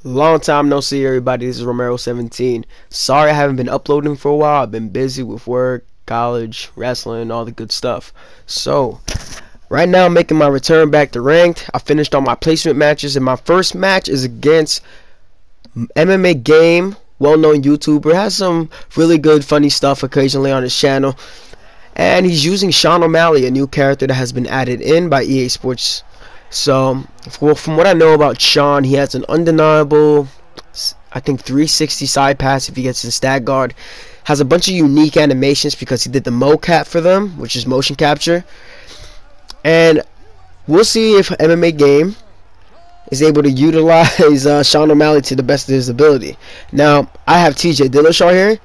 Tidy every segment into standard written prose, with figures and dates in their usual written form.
Long time no see, everybody. This is Romero17. Sorry I haven't been uploading for a while. I've been busy with work, college, wrestling, all the good stuff. So, right now I'm making my return back to ranked. I finished all my placement matches, and my first match is against MMAGAME, well-known YouTuber. Has some really good, funny stuff occasionally on his channel. And he's using Sean O'Malley, a new character that has been added in by EA Sports. So, from what I know about Sean, he has an undeniable, I think, 360 side pass if he gets his stat guard. Has a bunch of unique animations because he did the mocap for them, which is motion capture. And we'll see if MMAGAME is able to utilize Sean O'Malley to the best of his ability. Now, I have TJ Dillashaw here.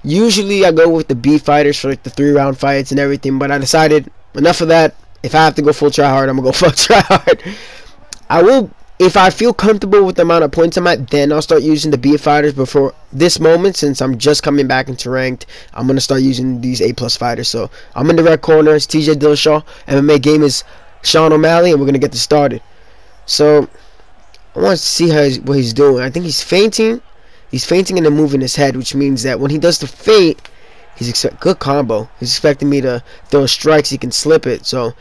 Usually I go with the B fighters for like the 3-round fights and everything, but I decided enough of that. If I have to go full try hard, I'm gonna go full try hard. I will, if I feel comfortable with the amount of points I'm at, then I'll start using the B fighters. But for this moment, since I'm just coming back into ranked, I'm gonna start using these A+ fighters. So I'm in the red corner. It's TJ Dillashaw. MMAGAME is Sean O'Malley, and we're gonna get this started. So I want to see what he's doing. I think he's feinting. He's feinting and then moving his head, which means that when he does the feint, good combo. He's expecting me to throw strikes. He can slip it. So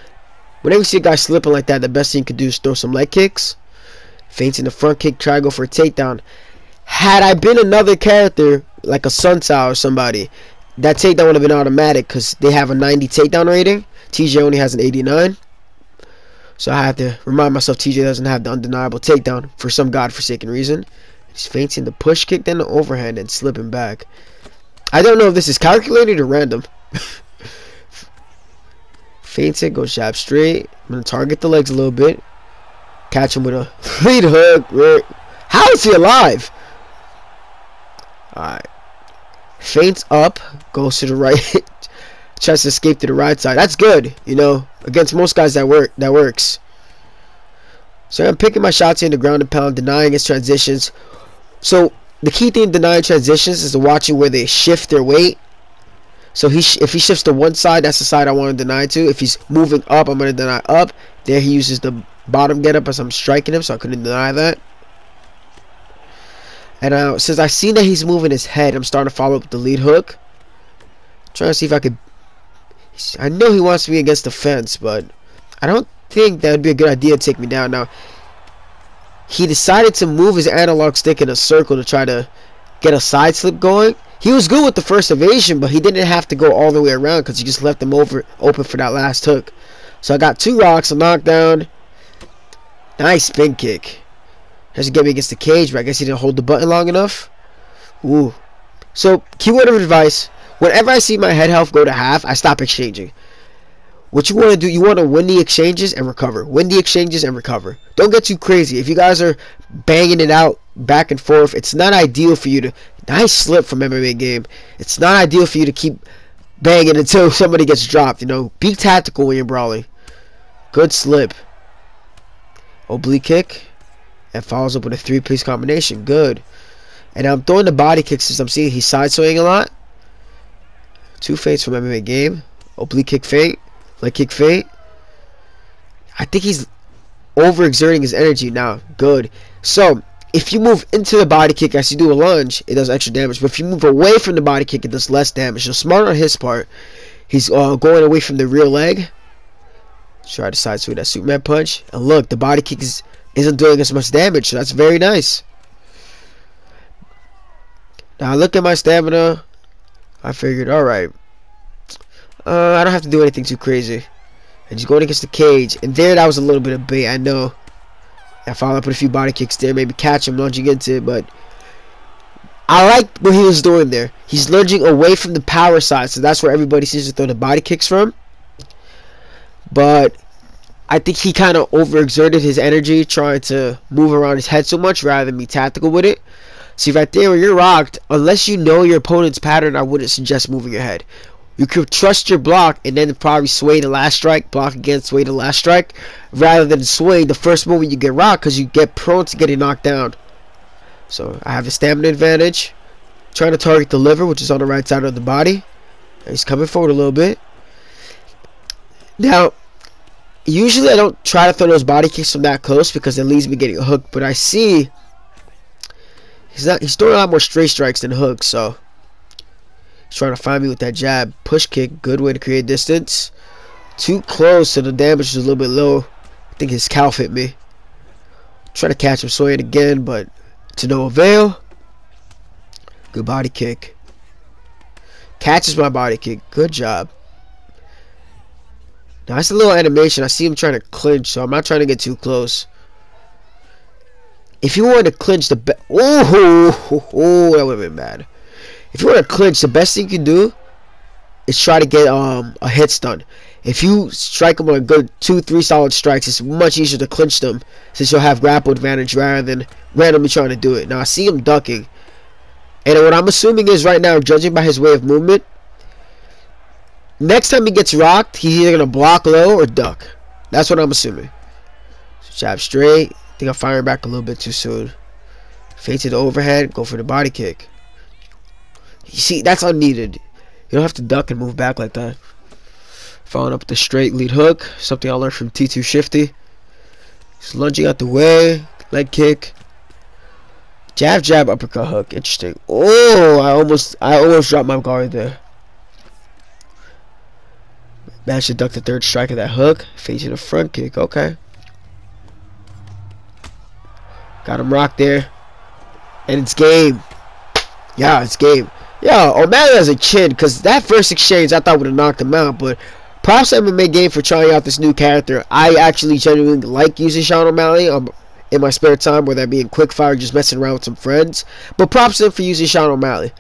whenever you see a guy slipping like that, the best thing you can do is throw some leg kicks. Feints in the front kick, try to go for a takedown. Had I been another character, like a Sunsao or somebody, that takedown would have been automatic because they have a 90 takedown rating. TJ only has an 89. So I have to remind myself TJ doesn't have the undeniable takedown for some godforsaken reason. He's feinting the push kick, then the overhand, and slipping back. I don't know if this is calculated or random. Feints it, go jab straight. I'm going to target the legs a little bit. Catch him with a lead hook. How is he alive? Alright. Feints up. Goes to the right. Tries to escape to the right side. That's good. You know, against most guys that works. So I'm picking my shots here in the ground and pound, denying his transitions. So the key thing in denying transitions is to watching where they shift their weight. So if he shifts to one side, that's the side I want to deny to. If he's moving up, I'm going to deny up. There he uses the bottom get up as I'm striking him, so I couldn't deny that. And since I've seen that he's moving his head, I'm starting to follow up with the lead hook. Trying to see if I could. I know he wants to be against the fence, but I don't think that would be a good idea to take me down. Now, he decided to move his analog stick in a circle to try to get a side slip going. He was good with the first evasion, but he didn't have to go all the way around because he just left him open for that last hook. So I got 2 rocks, a knockdown. Nice spin kick. Has to get me against the cage, but I guess he didn't hold the button long enough. Ooh. So, keyword of advice. Whenever I see my head health go to half, I stop exchanging. What you want to do, you want to win the exchanges and recover. Win the exchanges and recover. Don't get too crazy. If you guys are banging it out back and forth, it's not ideal for you to... Nice slip from MMAGAME. It's not ideal for you to keep banging until somebody gets dropped. You know, be tactical when you're brawling. Good slip. Oblique kick. And follows up with a 3-piece combination. Good. And I'm throwing the body kicks since I'm seeing he's side swinging a lot. 2 feints from MMAGAME. Oblique kick feint. Leg kick feint. I think he's overexerting his energy now. Good. So, if you move into the body kick as you do a lunge, it does extra damage. But if you move away from the body kick, it does less damage. So, smart on his part. He's going away from the rear leg. Try to side swing that Superman punch. And look, the body kick isn't doing as much damage. So, that's very nice. Now, look at my stamina. I figured, alright. I don't have to do anything too crazy. And just going against the cage. And there, that was a little bit of bait, I know. I followed up with a few body kicks there. Maybe catch him lunging into it. But I like what he was doing there. He's lunging away from the power side. So that's where everybody seems to throw the body kicks from. But I think he kind of overexerted his energy trying to move around his head so much rather than be tactical with it. See, right there where you're rocked, unless you know your opponent's pattern, I wouldn't suggest moving your head. You could trust your block and then probably sway the last strike, block again, sway the last strike, rather than sway the first moment you get rocked because you get prone to getting knocked down. So I have the stamina advantage. Trying to target the liver, which is on the right side of the body. He's coming forward a little bit. Now, usually I don't try to throw those body kicks from that close because it leaves me getting hooked, but I see He's throwing a lot more straight strikes than hooks, so he's trying to find me with that jab. Push kick, good way to create distance. Too close, so the damage is a little bit low. I think his calf hit me. Try to catch him swinging again, but to no avail. Good body kick. Catches my body kick. Good job. Now that's a little animation. I see him trying to clinch, so I'm not trying to get too close. If you want to clinch the that would have been bad. If you want to clinch, the best thing you can do is try to get a hit stun. If you strike them on a good 2-3 solid strikes, it's much easier to clinch them since you'll have grapple advantage rather than randomly trying to do it. Now I see him ducking, and what I'm assuming is right now, judging by his way of movement, next time he gets rocked, he's either gonna block low or duck. That's what I'm assuming. Jab straight. I think I'm firing back a little bit too soon. Fade to the overhead. Go for the body kick. You see, that's unneeded. You don't have to duck and move back like that. Following up with the straight lead hook. Something I learned from T2 Shifty. He's lunging out the way. Leg kick. Jab, jab, uppercut hook. Interesting. Oh, I almost dropped my guard there. Managed to duck the third strike of that hook. Fade to the front kick. Okay. Got him rocked there. And it's game. Yeah, it's game. Yeah, O'Malley has a chin, because that first exchange I thought would have knocked him out, but props to MMAGAME for trying out this new character. I actually genuinely like using Sean O'Malley in my spare time, whether that be in quickfire, just messing around with some friends. But props to him for using Sean O'Malley.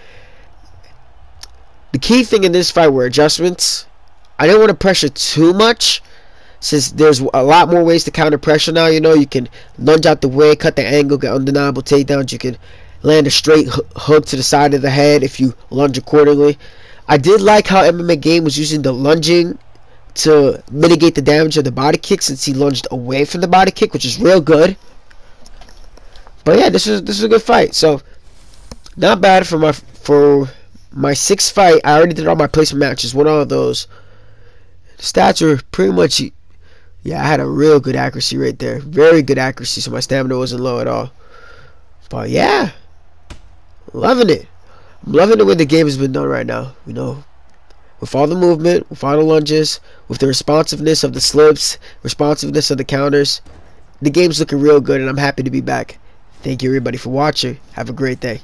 The key thing in this fight were adjustments. I didn't want to pressure too much, since there's a lot more ways to counter pressure now. You know, you can lunge out the way, cut the angle, get undeniable takedowns. You can land a straight hook to the side of the head if you lunge accordingly. I did like how MMAGAME was using the lunging to mitigate the damage of the body kick, since he lunged away from the body kick, which is real good. But yeah, this is a good fight. So not bad for my sixth fight. I already did all my placement matches, won all of those. The stats are pretty much, yeah, I had a real good accuracy right there. Very good accuracy, so my stamina wasn't low at all. But yeah, loving it. I'm loving the way the game has been done right now. You know, with all the movement, with all the lunges, with the responsiveness of the slips, responsiveness of the counters. The game's looking real good, and I'm happy to be back. Thank you, everybody, for watching. Have a great day.